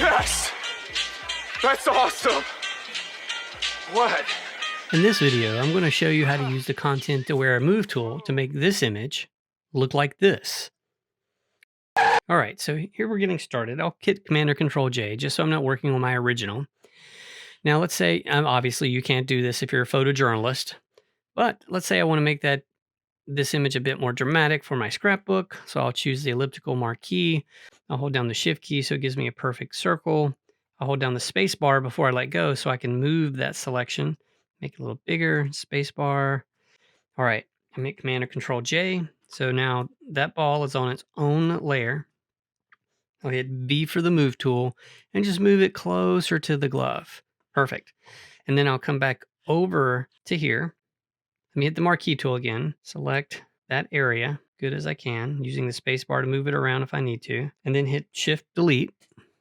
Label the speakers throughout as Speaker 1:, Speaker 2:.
Speaker 1: Yes! That's awesome! What?
Speaker 2: In this video, I'm going to show you how to use the Content Aware Move tool to make this image look like this. All right, so here we're getting started. I'll hit Command or Control J just so I'm not working on my original. Now let's say, obviously you can't do this if you're a photojournalist, but let's say I want to make this image a bit more dramatic for my scrapbook. So I'll choose the elliptical marquee. I'll hold down the Shift key so it gives me a perfect circle. I'll hold down the space bar before I let go so I can move that selection. Make it a little bigger, space bar. All right, I make Command or Control J. So now that ball is on its own layer. I'll hit V for the move tool and just move it closer to the glove. Perfect. And then I'll come back over to here. Let me hit the marquee tool again. Select that area, good as I can, using the space bar to move it around if I need to. And then hit Shift Delete.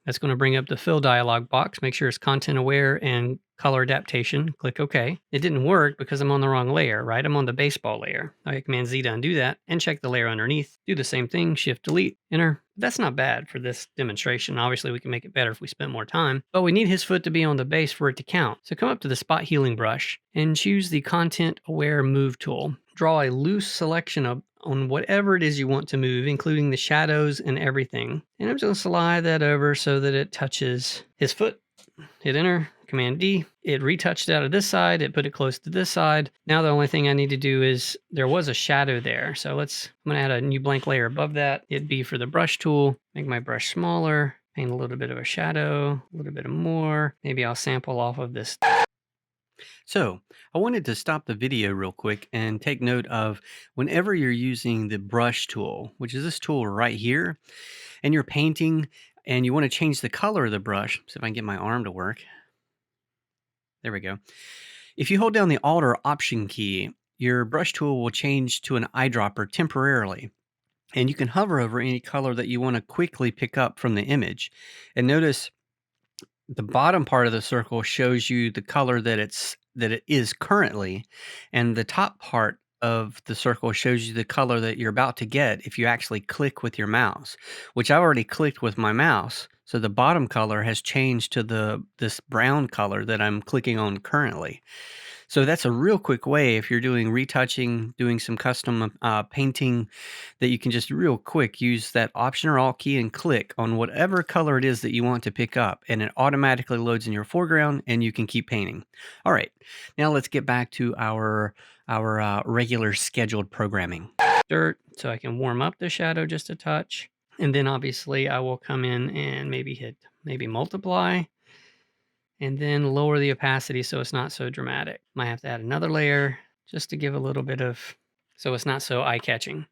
Speaker 2: That's going to bring up the fill dialog box. Make sure it's content aware and color adaptation. Click OK. It didn't work because I'm on the wrong layer, right? I'm on the baseball layer. I hit Command Z to undo that and check the layer underneath. Do the same thing, Shift Delete, Enter. That's not bad for this demonstration. Obviously, we can make it better if we spend more time, but we need his foot to be on the base for it to count. So come up to the spot healing brush and choose the Content Aware Move tool. Draw a loose selection on whatever it is you want to move, including the shadows and everything. And I'm just going to slide that over so that it touches his foot. Hit Enter, Command D. It retouched out of this side. It put it close to this side. Now the only thing I need to do is, there was a shadow there. So I'm going to add a new blank layer above that. Hit B for the brush tool. Make my brush smaller. Paint a little bit of a shadow, a little bit more. Maybe I'll sample off of this. So I wanted to stop the video real quick and take note of whenever you're using the brush tool, which is this tool right here, and you're painting and you want to change the color of the brush. See if I can get my arm to work. There we go. If you hold down the Alt or Option key, your brush tool will change to an eyedropper temporarily. And you can hover over any color that you want to quickly pick up from the image. And notice the bottom part of the circle shows you the color that it is currently, and the top part of the circle shows you the color that you're about to get if you actually click with your mouse, which I've already clicked with my mouse. So the bottom color has changed to this brown color that I'm clicking on currently. So that's a real quick way if you're doing retouching, doing some custom painting, that you can just real quick use that Option or Alt key and click on whatever color it is that you want to pick up, and it automatically loads in your foreground and you can keep painting. All right, now let's get back to our regular scheduled programming. Dirt, so I can warm up the shadow just a touch. And then obviously I will come in and maybe multiply. And then lower the opacity so it's not so dramatic. Might have to add another layer just to give a little bit of, so it's not so eye-catching.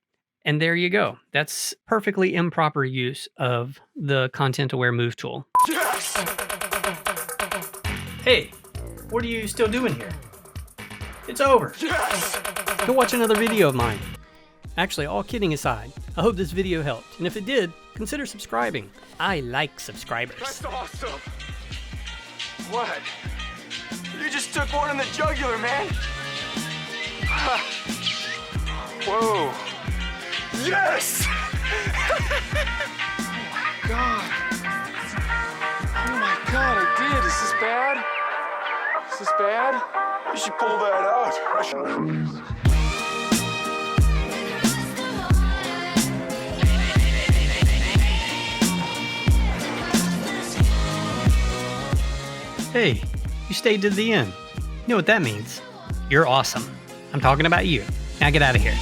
Speaker 2: And there you go. That's perfectly improper use of the Content Aware Move tool.
Speaker 1: Yes!
Speaker 2: Hey, what are you still doing here? It's over.
Speaker 1: Yes!
Speaker 2: Go watch another video of mine. Actually, all kidding aside, I hope this video helped. And if it did, consider subscribing. I like subscribers.
Speaker 1: That's awesome! What? You just took one in the jugular, man! Whoa! Yes! God! Oh my God, I did! Is this bad? Is this bad? You should pull that out. I should...
Speaker 2: Hey, you stayed to the end. You know what that means? You're awesome. I'm talking about you. Now get out of here.